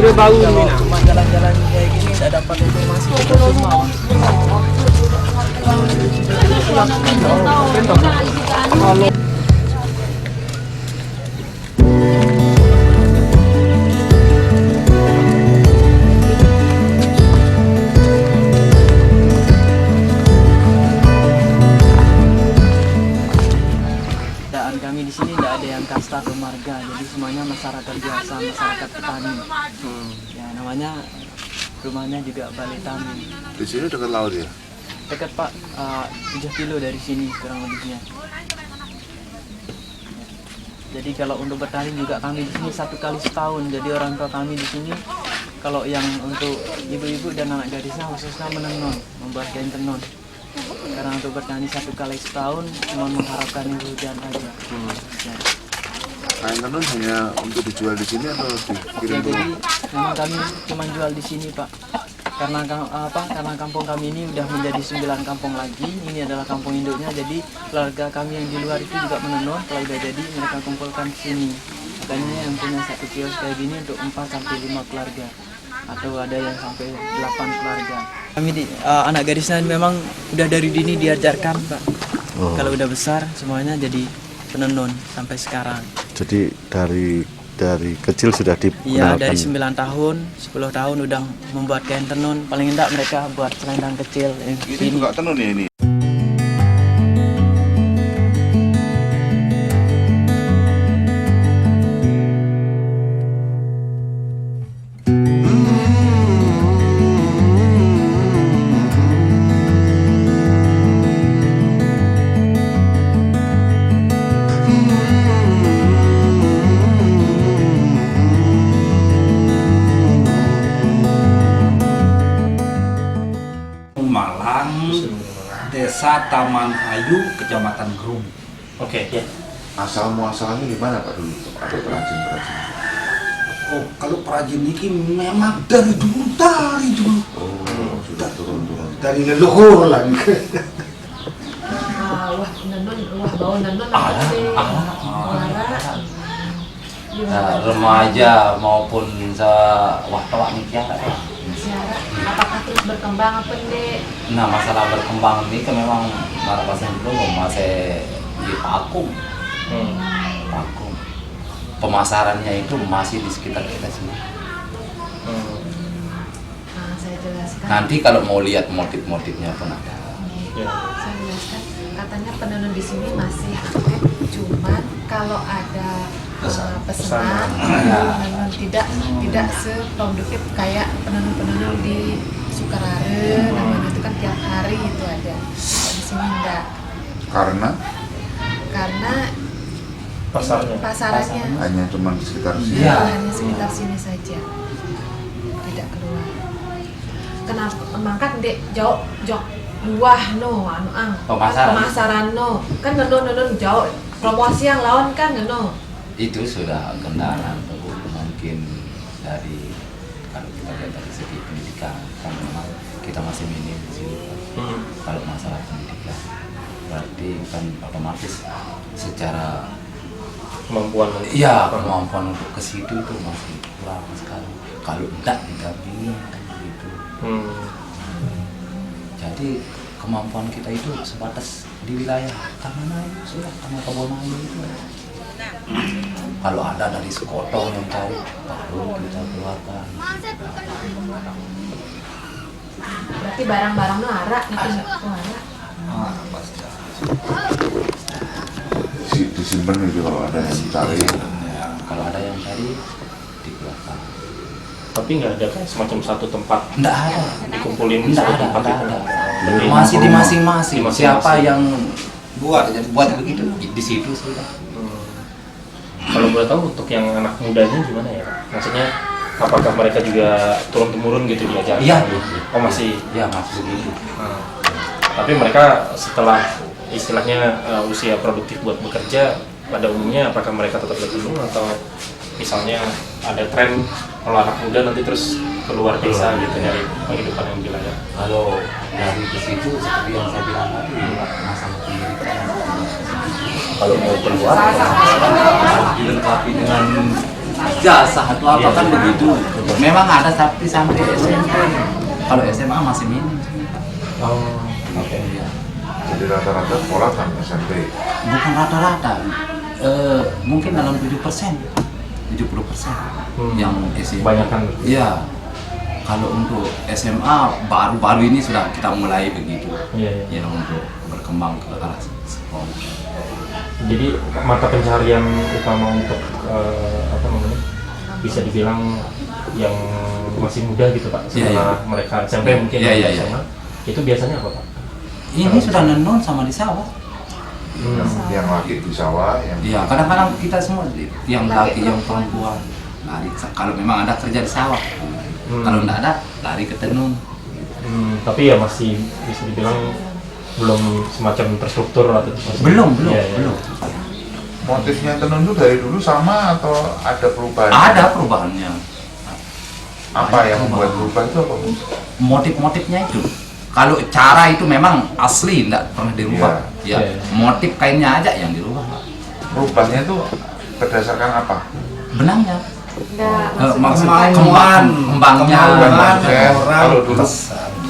udah bau ini. Cuma jalan-jalan kayak gini tidak dapat informasi semua. Kalau kami di sini tidak ada yang kasta atau marga, jadi semuanya masyarakat biasa, masyarakat petani. Ya namanya rumahnya juga Balai Tami. Di sini dekat laut ya? Dekat Pak, 7 kilo dari sini kurang lebihnya. Jadi kalau untuk bertani juga kami di sini 1 kali setahun. Jadi orang tua kami di sini kalau yang untuk ibu-ibu dan anak gadisnya khususnya menenun, membuat kain tenun. Karena untuk bertani 1 kali setahun cuma mengharapkan hujan aja. Ya. Kain tenun hanya untuk dijual di sini atau dikirim? Ya, jadi memang kami cuma jual di sini Pak. Karena kampung kami ini udah menjadi 9 kampung lagi. Ini adalah kampung induknya. Jadi keluarga kami yang di luar itu juga menenun. Kalau udah jadi mereka kumpulkan di sini. Makanya yang punya 1 kios kayak gini untuk 4 sampai 5 keluarga. Atau ada yang sampai 8 keluarga. Kami anak gadisnya memang udah dari dini diajarkan Pak. Kalau udah besar semuanya jadi penenun sampai sekarang. Jadi dari kecil sudah Iya, dikenalkan? dari 9 tahun, 10 tahun udah membuat kain tenun. Paling enggak mereka buat selendang kecil. Ini juga tenun ya ini? Desa Taman Ayu, Kecamatan Grung. Oke, ya. Asal muasalnya di mana Pak dulu? Ada perajin-perajin? Oh, kalau perajin ini memang dari dulu. Oh, sudah turun-turun. Dari leluhur lah. Wah, nenun, wah bau nenun apa sih? Remaja maupun wah nikah Apakah terus berkembang apa dek? nah masalah berkembang ini kan memang pasien itu masih di vakum. Pemasarannya itu masih di sekitar kita sini. Nah, saya jelaskan. Nanti kalau mau lihat motif-motifnya pun ada. Saya jelaskan, katanya penenun di sini masih aktif, cuman kalau ada pesanan penenun tidak seproduktif kayak penenun di Sukarare. Namanya itu kan tiap hari itu ada. Kalau di sini enggak. Karena pasarannya Hanya cuma di sekitar sini? iya, hanya sekitar sini saja, tidak keluar. Kenapa? Maka dek jauh buah pemasaran kan nenun jauh promosi yang lawan kan nenun. Itu sudah kendaraan mungkin dari kalau kita lihat dari segi pendidikan kan memang kita masih minim di sini. Kalau masalah pendidikan berarti kan otomatis secara Kemampuan untuk ke situ itu masih kurang sekali. Kalau tidak didampingi kan gitu. Jadi kemampuan kita itu sebatas di wilayah Taman sudah karena kebun ayu itu. Kalau ada dari sekotong yang cari baru kita keluarkan. Berarti barang-barang larak itu larak. Pasti. Disimpan itu kalau ada yang cari. Ya, kalau ada yang cari dikeluarkan. Tapi nggak ada kan semacam satu tempat Nggak ada. dikumpulin di Nggak satu ada. tempat Nggak itu. ada. Berarti Masih di masing-masing. Di masing-masing. Siapa yang buat begitu di situ sudah. Kalau boleh tahu untuk yang anak mudanya gimana ya? Maksudnya apakah mereka juga turun-temurun gitu diajarkan? Iya. Oh masih. Ya masih begitu. Tapi mereka setelah istilahnya usia produktif buat bekerja pada umumnya apakah mereka tetap bergabung atau misalnya ada tren kalau anak muda nanti terus keluar desa gitu dari kehidupan yang di wilayah? Kalau dari ke situ seperti yang saya bilang tadi masalah pendidikan. Kalau mau keluar harus dilengkapi dengan ijazah atau apa kan begitu. Memang ada tapi sampai SMP. Kalau SMA masih minim. Oh, oke. Iya. Jadi rata-rata sekolah kan SMP. Bukan rata-rata. Mungkin dalam 7%, 70% yang SMA. Kebanyakan. Iya. Kalau untuk SMA baru-baru ini sudah kita mulai begitu. Iya, iya. Ya untuk berkembang ke arah sekolah. Jadi mata pencaharian utama untuk apa namanya, bisa dibilang yang masih muda gitu Pak, Iya, setelah iya. mereka SMP mungkin Iya, iya, iya. SMA, itu biasanya apa Pak? Ini sudah nenon sama di sawah. Yang laki di sawah, yang Iya, kadang-kadang kita semua yang laki yang perempuan lari. Kalau memang ada kerja di sawah, kalau tidak ada lari ke tenun. Tapi ya masih bisa dibilang belum semacam terstruktur atau masih- Belum, Iya, iya. belum. motifnya tenun itu dari dulu sama atau ada perubahan? Ada perubahannya. Apa yang membuat berubah itu apa? Bu? Motif-motifnya itu. Kalau cara itu memang asli, tidak pernah dirubah. Iya. Ya, motif kainnya aja yang dirubah. Berubahnya itu berdasarkan apa? Benangnya. Enggak, Maksudnya Kemauan. kembangnya. Kemauan. Ya, orang kalau dulu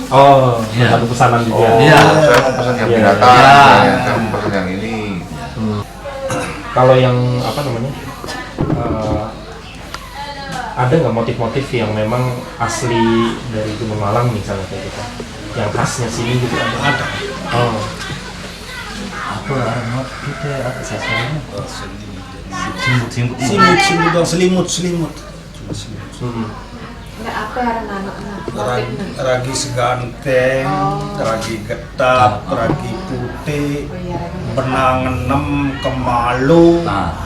Oh, Iya. ada pesanan juga. oh, Iya. saya mau pesan yang Iya. binatang, Iya. saya mau pesan yang ini. Kalau yang apa namanya, ada nggak motif-motif yang memang asli dari Gunung Malang misalnya kayak gitu, yang khasnya sini gitu ada? Oh, Apa motif itu apa sesuatu? Simbut-simbut. Simut dong, selimut. enggak apa anak-anak motifnya. Ragi seganteng, ragi getap, ragi putih, Oh iya, Ragi. benang 6 kemalu. Nah,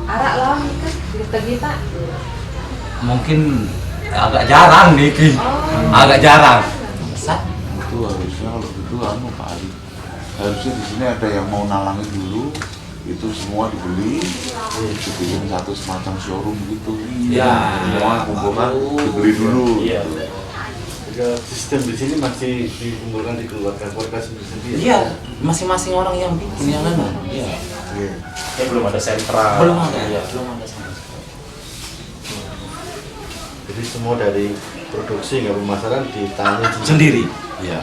Arak lah kan kita mungkin agak jarang nih, Ki. Agak jarang. Besar. Itu harusnya kalau gitu anu Pak Ali. Harusnya di sini ada yang mau nalangin dulu, itu semua dibeli, dibikin satu semacam showroom gitu. Ya. Semua kumpulkan dibeli dulu. iya. Sistem di sini masih dikumpulkan di keluarga sendiri. Iya, masing-masing orang yang bikin yang anu. Iya. Ya belum ada sentra. Belum ada. Iya. Belum ada sama sekali. Jadi semua dari produksi hingga pemasaran ditangani Sendiri. Iya.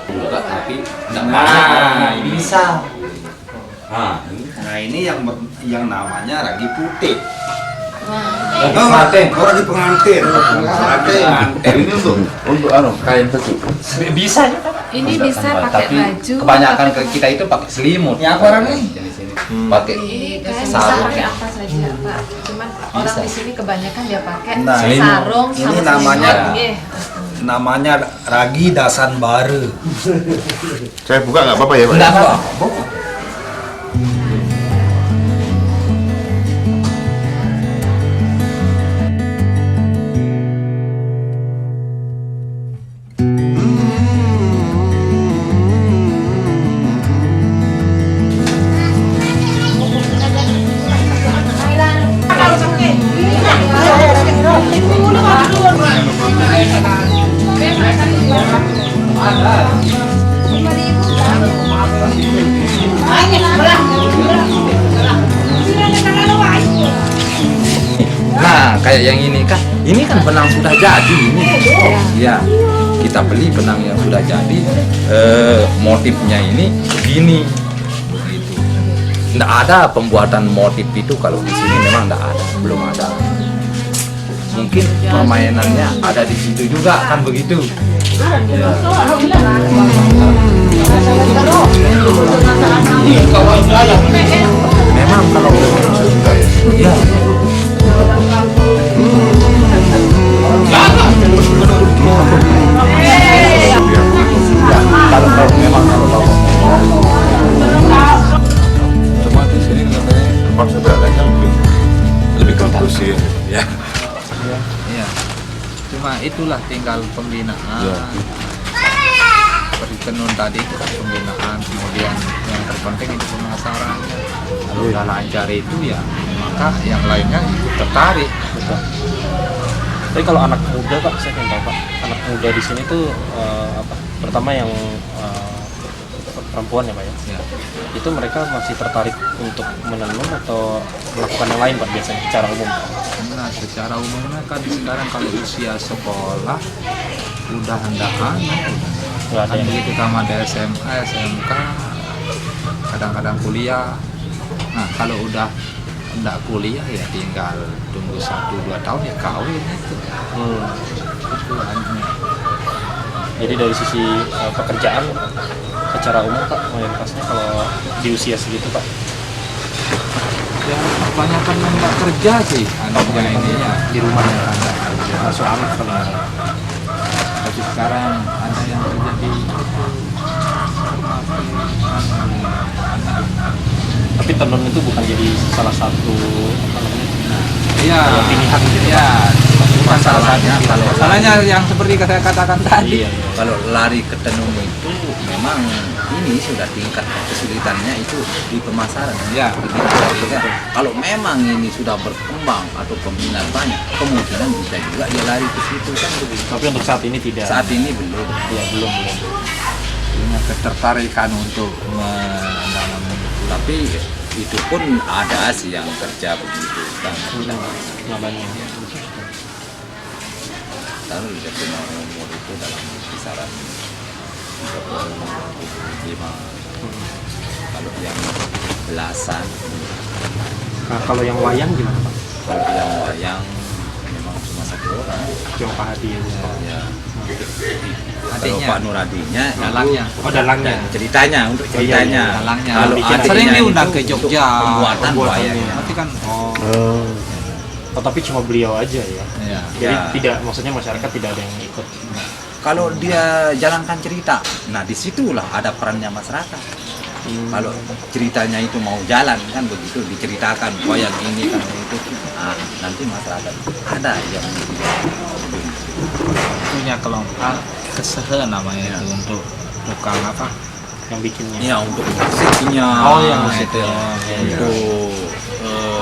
Juga tapi enggak banyak ini bisa. Nah, ini Nah ini yang namanya ragi putih. pengantin. Ragi pengantin. Ragi pengantin. Ini untuk anu kain baju. Bisa juga. Ini bisa pakai Tapi baju. kebanyakan ke kita itu pakai selimut. Ya, apa orang nih? Jenis ini. Pakai Ini kayak bisa sarung. pakai apa saja Pak. Cuman orang di sini kebanyakan dia pakai Nah, sarung ini sama namanya- selimut. Nggih. Namanya ragi dasan baru. Saya buka nggak apa-apa ya Pak? Enggak apa. Nah, kayak yang ini kan benang sudah jadi ini. Ya, kita beli benang yang sudah jadi. Motifnya ini begini, begitu. Nggak ada pembuatan motif itu kalau di sini memang nggak ada, belum ada. Mungkin permainannya ada di situ juga kan begitu. Ya. Memang kalau ya. Kalau memang Cuma di sini katanya tempat saudaranya lebih bagus sih. ya. Iya. Cuma itulah tinggal pembinaan. Seperti tenun tadi itu kan pembinaan, kemudian yang terpenting itu pemasaran. Kalau udah lancar itu ya, maka yang lainnya ikut tertarik. Tapi kalau anak muda Pak, saya pengen tahu Pak, anak muda di sini tuh apa? Pertama yang perempuan ya Pak ya? Ya. Itu mereka masih tertarik untuk menenun atau melakukan yang lain Pak biasanya secara umum? Nah, secara umumnya kan sekarang kalau usia sekolah udah hendak Nggak ada kan yang begitu sama ada SMA, SMK, kadang-kadang kuliah. Nah, kalau udah hendak kuliah ya tinggal tunggu 1-2 tahun ya kawin itu. Itu anunya. Jadi dari sisi pekerjaan secara umum Pak, mayoritasnya kalau di usia segitu Pak? Ya kebanyakan nggak kerja sih anaknya ininya di rumah yang ada kerja. Suami Pak. Tapi sekarang ada yang kerja di Tapi tenun itu bukan jadi salah satu apa namanya, iya pilihan gitu ya bukan salah satunya. Kalau Masalahnya yang seperti saya katakan tadi, Iya, iya. Kalau lari ke tenun itu memang ini sudah tingkat kesulitannya itu di pemasaran. ya Ya, kalau memang ini sudah berkembang atau peminat banyak, kemungkinan bisa juga dia lari ke situ kan begitu. Tapi untuk saat ini tidak. Saat ini belum. Ya, belum. punya ketertarikan untuk mendalami. Tapi itu pun ada sih yang kerja begitu kan. Nggak banyak. Lalu dia punya umur itu dalam kisaran 35. Kalau yang belasan, Nah, kalau yang wayang gimana Pak? kalau yang wayang memang cuma satu orang. Cuma Pak Hadi aja. Ya. Kalau Adiknya. Pak Nuradinya itu Dalangnya. Oh, dalangnya. dan ceritanya untuk iya, ceritanya. dalangnya. Kalau Bikin adiknya sering itu diundang ke untuk Jogja. pembuatan Pembuatannya. wayang. Berarti kan Oh, tapi cuma beliau aja ya. ya. Jadi Ya. tidak, maksudnya masyarakat tidak ada yang ikut. Kalau dia jalankan cerita, nah disitulah ada perannya masyarakat. Kalau ceritanya itu mau jalan kan begitu diceritakan wayang ini kan itu, nah, nanti masyarakat ada yang Punya kelompok kesehe namanya itu untuk tukang apa? Yang bikinnya. ya untuk musiknya, Oh, yang musik. itu, untuk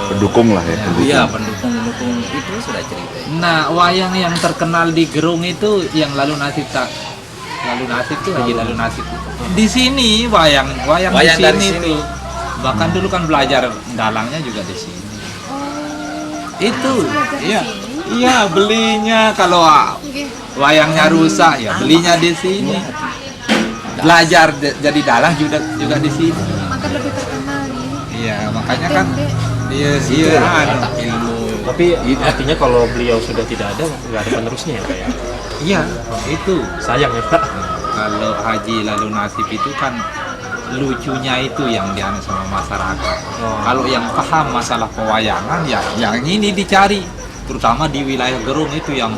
Pendukung lah ya. iya pendukung itu sudah cerita. Nah, wayang yang terkenal di Gerung itu yang lalu nasib itu Haji lalu nasib. Di sini wayang Wayang di dari sini sini. tuh. Bahkan dulu kan belajar dalangnya juga di sini. Itu, iya. Iya, belinya kalau wayangnya rusak ya belinya di sini. Belajar jadi dalang juga di sini. Maka lebih terkenal ini. Iya, makanya kan iya ilmu. Tapi artinya kalau beliau sudah tidak ada, nggak ada penerusnya ya Pak ya? Iya, itu. Sayang ya Pak. Kalau Haji lalu nasib itu kan lucunya itu yang dianu sama masyarakat. Kalau yang paham masalah pewayangan ya yang ini dicari, terutama di wilayah Gerung itu yang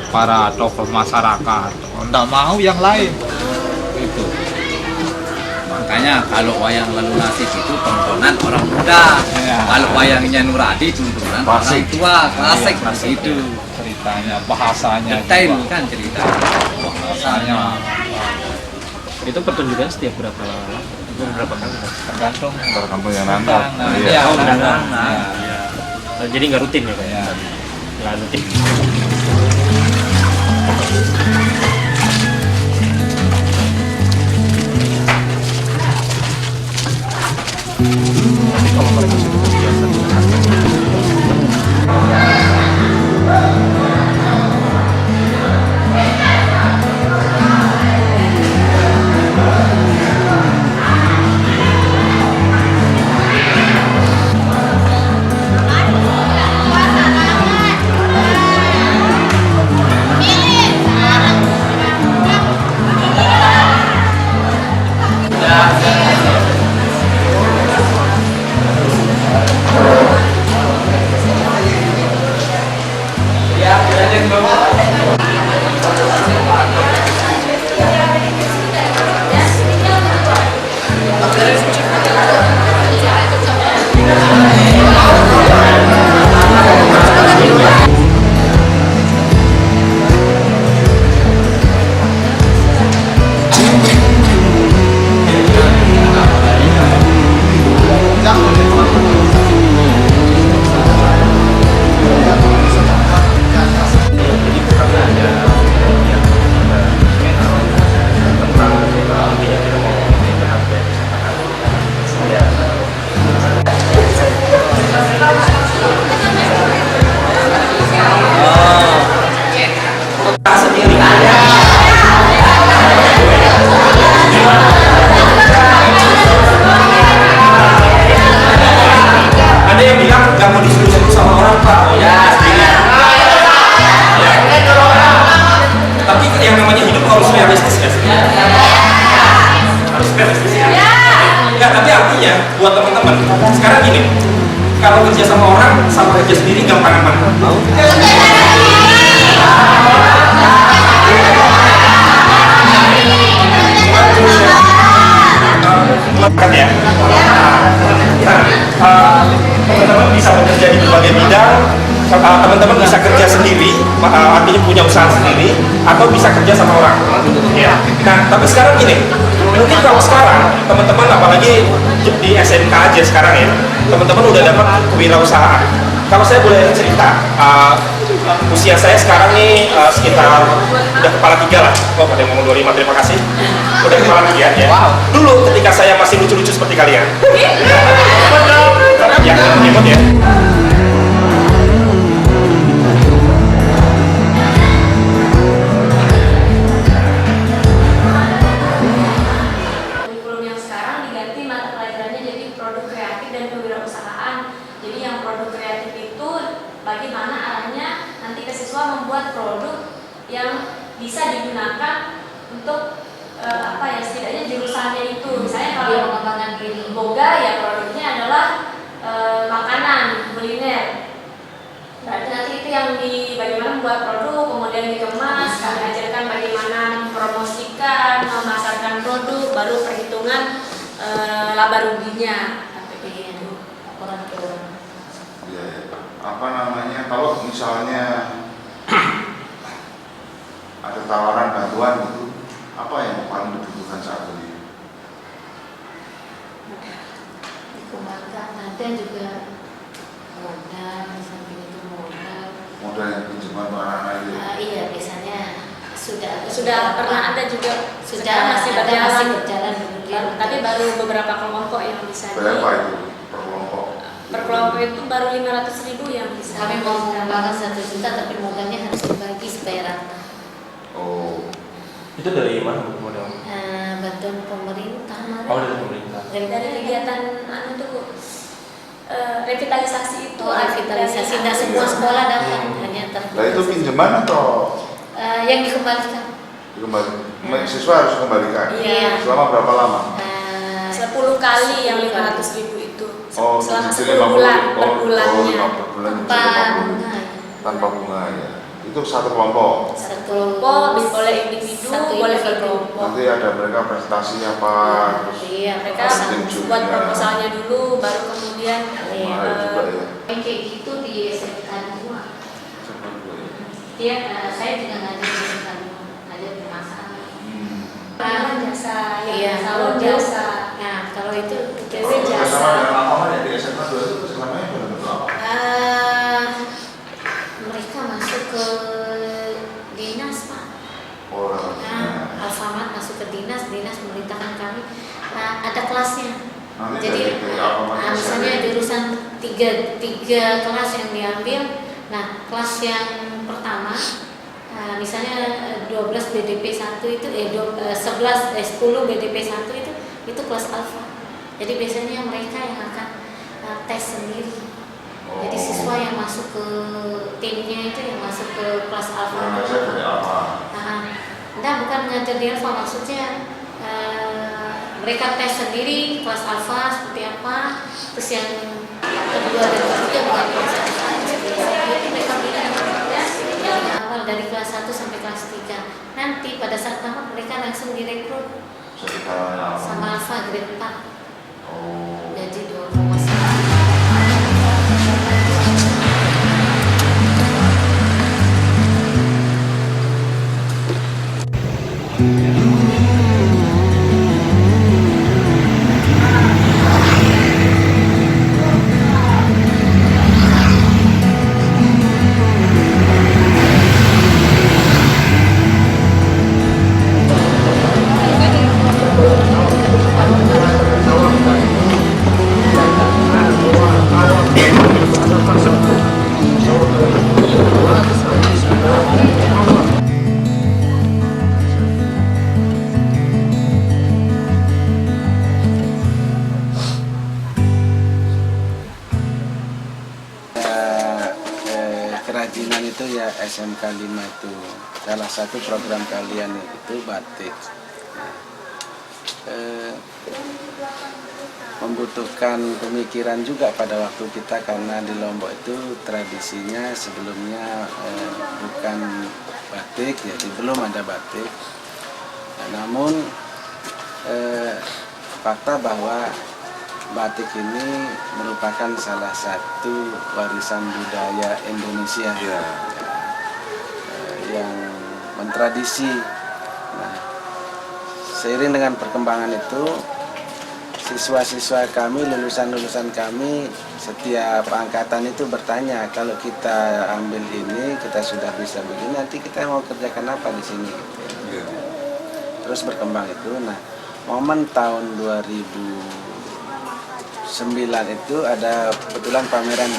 para tokoh masyarakat. Nggak mau yang lain. Itu. Makanya kalau wayang lalu nasib itu tontonan orang muda. Iya. Kalau wayangnya Nuradi tontonan orang tua, klasik itu. Ceritanya, bahasanya Detail juga. kan cerita. Bahasanya Itu pertunjukan setiap berapa lama? Berapa kali? tergantung. Tergantung yang nandang. Iya, Oh, benar. benar. Iya. Jadi nggak rutin ya Pak? Iya. Nggak rutin. Tapi kalau mereka sudah terbiasa dengan kerja sama orang sama kerja sendiri gampangan mana? Mau? Kan ya? Teman-teman bisa bekerja di berbagai bidang. Teman-teman bisa kerja sendiri, artinya punya usaha sendiri, atau bisa kerja sama orang. Ya. Nah, tapi sekarang gini, mungkin kalau sekarang teman-teman apalagi di SMK aja sekarang ya, teman-teman udah dapat kewirausahaan. Kalau saya boleh cerita, usia saya sekarang nih sekitar udah kepala 3 lah. Oh, ada yang ngomong 25, terima kasih. Udah kepala 3 ya. Dulu ketika saya masih lucu-lucu seperti kalian. Ya, hebat ya. Kurikulum yang sekarang diganti mata pelajarannya jadi produk kreatif dan kewirausahaan. Jadi yang produk kreatif itu bagaimana arahnya nanti ke siswa membuat produk yang bisa digunakan untuk apa ya, setidaknya jurusannya itu. Misalnya kalau pengembangan diri boga ya produknya adalah makanan kuliner. Berarti nanti itu yang bagaimana membuat produk, kemudian dikemas, kami ajarkan bagaimana mempromosikan, memasarkan produk, baru perhitungan laba ruginya. Itu laporan keuangan. Ya, apa namanya, kalau misalnya ada tawaran bantuan gitu, apa yang paling dibutuhkan saat ini? Dikembangkan, ada juga modal, misalnya itu Modal yang pinjaman untuk anak-anak itu? iya, biasanya Sudah pernah ada juga, sudah masih ada, berjalan, masih berjalan tapi baru beberapa kelompok yang bisa Berapa itu per kelompok? per kelompok itu baru 500.000 yang bisa. Kami mau mengembangkan 1 juta, tapi modalnya harus dibagi supaya rata. Oh, Itu dari mana modal? Bantuan pemerintah. Oh, dari pemerintah. Dari kegiatan revitalisasi itu. Revitalisasi, tidak semua sekolah dapat, hanya nah itu pinjaman atau yang dikembalikan. dikembali? Siswa harus kembalikan? Iya. Selama berapa lama? 10 kali yang 500.000 itu. Oh, Selama jadi 10 bulan per oh, bulannya. per bulan Tanpa bunga. tanpa bunga ya. Itu satu kelompok. Satu Kelompok, boleh individu, Satu boleh individu. berkelompok. Nanti ada mereka prestasi apa, terus Iya, Mereka Pasang buat juga. proposalnya dulu, baru kemudian mahal juga ya. yang kayak gitu di SMK 2. Cepat juga ya. Dia saya juga ngajar di SMK 2, ngajar di masalah. penanaman jasa, Iya, yang salon jasa. Nah, kalau itu Jadi Kalau jasa. sama dengan lapangan ya di SMA 2 itu keselamanya benar-benar apa? mereka masuk ke dinas, Pak. Oh, Alfamart masuk ke dinas memerintahkan kami. Ada kelasnya. nanti Jadi dari Alfamart misalnya jurusan tiga kelas yang diambil. Nah, kelas yang pertama misalnya 12 BDP 1 itu 10 BDP 1 itu kelas alfa. Jadi biasanya mereka yang akan tes sendiri. Jadi siswa yang masuk ke timnya itu yang masuk ke kelas alfa. Saya dari apa? Nah, bukan ngajar di alfa, maksudnya mereka tes sendiri kelas alfa seperti apa, terus yang kedua dan ketiga bukan kelas alfa, mereka bilang dari awal dari kelas 1 sampai kelas 3. Nanti pada saat tamat mereka langsung direkrut sama alfa grade 4. Oh. Jadi 2,1. Kerajinan itu ya SMK 5 itu salah satu program kalian itu batik. membutuhkan pemikiran juga pada waktu kita, karena di Lombok itu tradisinya sebelumnya bukan batik, jadi belum ada batik. Namun fakta bahwa batik ini merupakan salah satu warisan budaya Indonesia yang mentradisi. Nah, seiring dengan perkembangan itu, siswa-siswa kami, lulusan-lulusan kami, setiap angkatan itu bertanya, kalau kita ambil ini, kita sudah bisa begini, nanti kita mau kerjakan apa di sini? Gitu. Terus berkembang itu. Nah, momen tahun 2009 itu ada kebetulan pameran,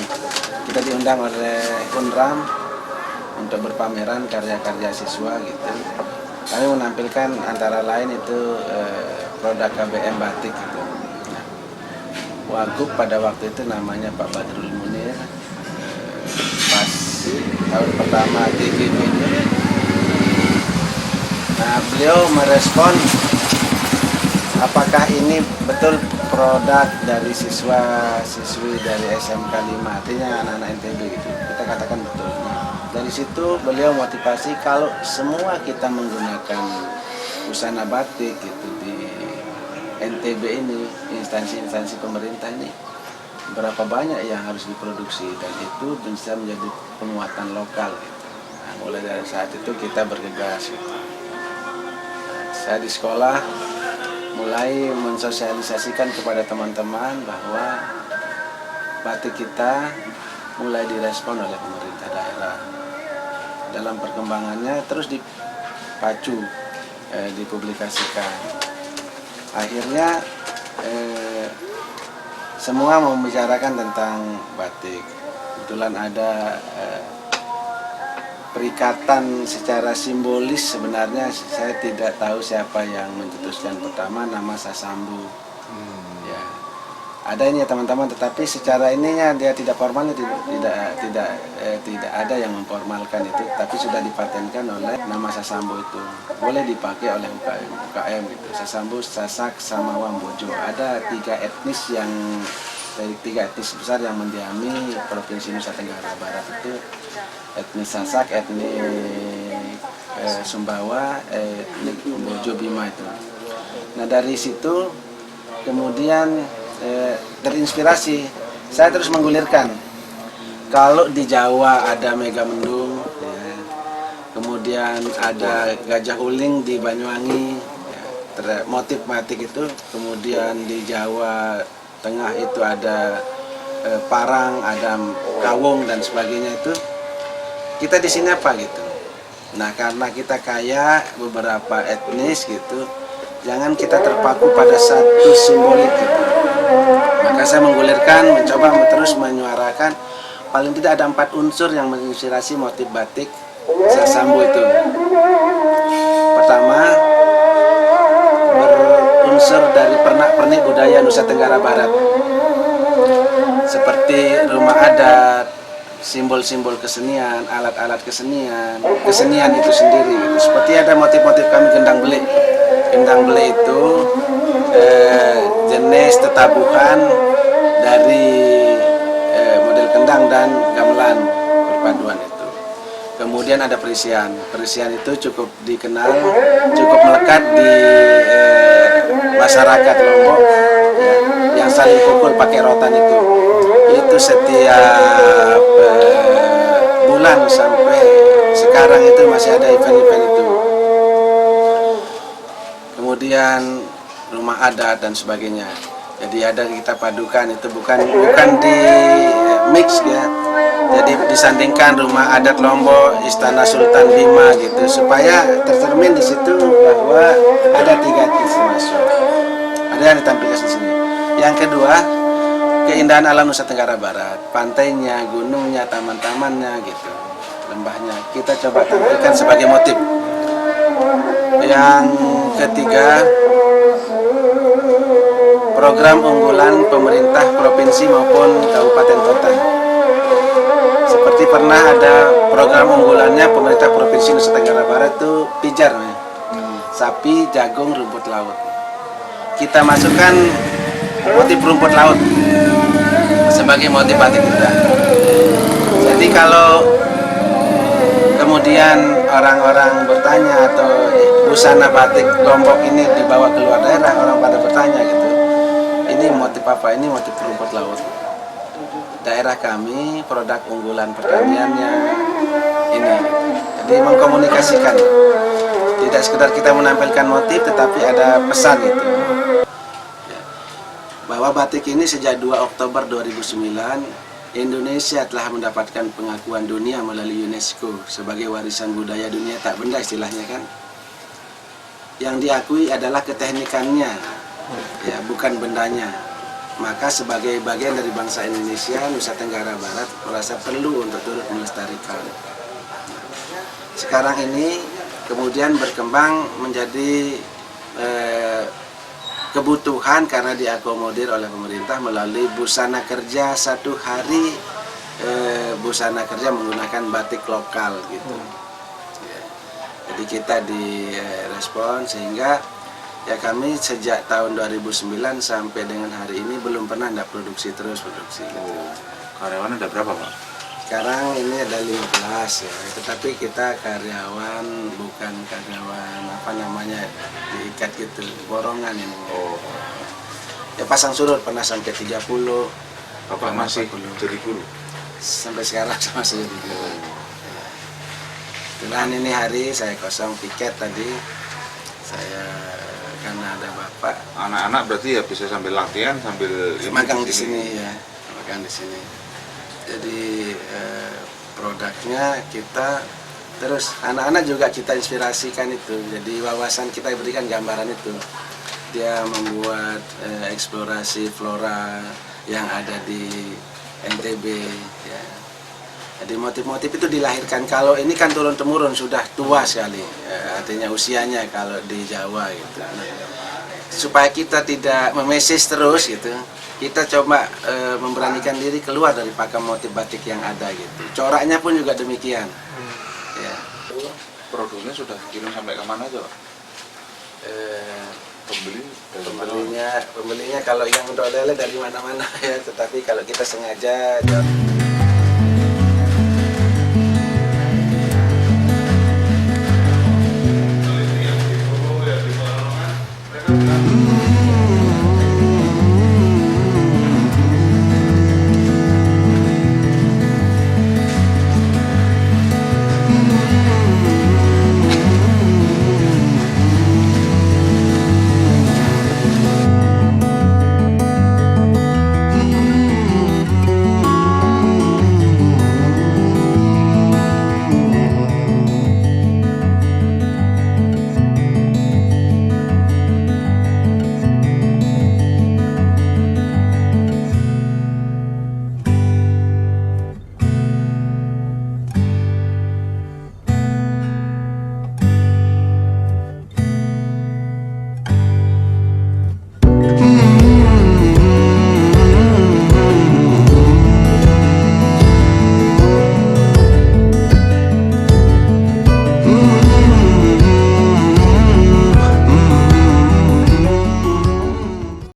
kita diundang oleh Unram untuk berpameran karya-karya siswa gitu. Kami menampilkan antara lain itu produk KBM batik gitu. Nah, Wagub pada waktu itu namanya Pak Badrul Munir, pas tahun pertama TGB itu. Nah, beliau merespon apakah ini betul produk dari siswa-siswi dari SMK 5, artinya anak-anak NTB gitu. Kita katakan betul. Nah, dari situ beliau motivasi kalau semua kita menggunakan busana batik gitu di NTB ini, instansi-instansi pemerintah ini, berapa banyak yang harus diproduksi, dan itu bisa menjadi penguatan lokal gitu. Nah, mulai dari saat itu kita bergegas gitu. Nah, saya di sekolah mulai mensosialisasikan kepada teman-teman bahwa batik kita mulai direspon oleh pemerintah daerah. Dalam perkembangannya terus dipacu, dipublikasikan. Akhirnya semua membicarakan tentang batik. Kebetulan ada perikatan secara simbolis, sebenarnya saya tidak tahu siapa yang mencetuskan pertama nama Sasambu. Ya, ada ini ya teman-teman, tetapi secara ininya dia tidak formal, tidak ada yang memformalkan itu, tapi sudah dipatenkan oleh nama Sasambu itu. Boleh dipakai oleh UKM itu. Sasambu, Sasak, sama Wambojo. Ada 3 etnis yang dari 3 etnis besar yang mendiami Provinsi Nusa Tenggara Barat itu. Etnis Sasak, etnis Sumbawa, etnis Bojo Bima itu. Nah, dari situ kemudian terinspirasi, saya terus menggulirkan. Kalau di Jawa ada Megamendung, ya, kemudian ada Gajah Uling di Banyuwangi, ya, motif batik itu. Kemudian di Jawa Tengah itu ada parang, ada kawung dan sebagainya itu. Kita di sini apa gitu. Nah, karena kita kaya beberapa etnis gitu, jangan kita terpaku pada satu simbolik gitu. Maka saya menggulirkan, mencoba terus menyuarakan paling tidak ada 4 unsur yang menginspirasi motif batik Sasambu itu. Pertama, berunsur dari pernak-pernik budaya Nusa Tenggara Barat, seperti rumah adat, simbol-simbol kesenian, alat-alat kesenian, kesenian itu sendiri. Seperti ada motif-motif kami gendang belik. Gendang belik itu jenis tetabuhan dari model kendang dan gamelan perpaduan itu. Kemudian ada perisian. Perisian itu cukup dikenal, cukup melekat di masyarakat Lombok, ya, yang saling pukul pakai rotan itu. Itu setiap bulan sampai sekarang itu masih ada event-event itu. Kemudian rumah adat dan sebagainya. Jadi ada kita padukan, itu bukan di mix ya. Jadi disandingkan rumah adat Lombok, Istana Sultan Bima gitu, supaya tercermin di situ bahwa ada 3 etnis masuk. Ada yang ditampilkan di sini. Yang kedua, keindahan alam Nusa Tenggara Barat, pantainya, gunungnya, taman-tamannya gitu, lembahnya, kita coba tampilkan sebagai motif. Yang ketiga, program unggulan pemerintah provinsi maupun kabupaten kota. Seperti pernah ada program unggulannya pemerintah provinsi Nusa Tenggara Barat itu pijar, sapi, jagung, rumput laut. Kita masukkan motif rumput laut sebagai motif batik kita. Jadi kalau kemudian orang-orang bertanya atau busana batik Lombok ini dibawa keluar daerah, orang pada bertanya gitu, ini motif apa? Ini motif rumput laut. Daerah kami produk unggulan pertaniannya ini. Jadi mengkomunikasikan, tidak sekedar kita menampilkan motif, tetapi ada pesan itu. Bahwa batik ini sejak 2 Oktober 2009 Indonesia telah mendapatkan pengakuan dunia melalui UNESCO sebagai warisan budaya dunia tak benda istilahnya kan. Yang diakui adalah keteknikannya, ya bukan bendanya. Maka sebagai bagian dari bangsa Indonesia, Nusa Tenggara Barat merasa perlu untuk turut melestarikan. Sekarang ini kemudian berkembang menjadi kebutuhan karena diakomodir oleh pemerintah melalui busana kerja 1 hari, busana kerja menggunakan batik lokal gitu. Ya. Jadi kita direspon sehingga ya kami sejak tahun 2009 sampai dengan hari ini belum pernah ada produksi terus gitu. Karyawan ada berapa, Pak? Sekarang ini ada 15 ya, tetapi kita karyawan, bukan karyawan apa namanya diikat gitu, borongan ini. Ya pasang surut pernah sampai 30. Bapak masih 40. jadi guru? Sampai sekarang masih jadi guru. Kebetulan ini hari saya kosong piket tadi, saya karena ada bapak. Anak-anak berarti ya bisa sambil latihan sambil magang di sini ya, magang di sini. Jadi produknya kita terus anak-anak juga kita inspirasikan itu. Jadi wawasan kita berikan gambaran itu. Dia membuat eksplorasi flora yang ada di NTB. Ya. Jadi motif-motif itu dilahirkan. Kalau ini kan turun-temurun sudah tua sekali, artinya usianya kalau di Jawa gitu. Supaya kita tidak memesis terus gitu. Kita coba memberanikan diri keluar dari pakem motif batik yang ada gitu. Coraknya pun juga demikian. Ya. Produknya sudah dikirim sampai kemana aja, Pak? Pembelinya kalau yang untuk oleh-oleh dari mana-mana ya. Tetapi kalau kita sengaja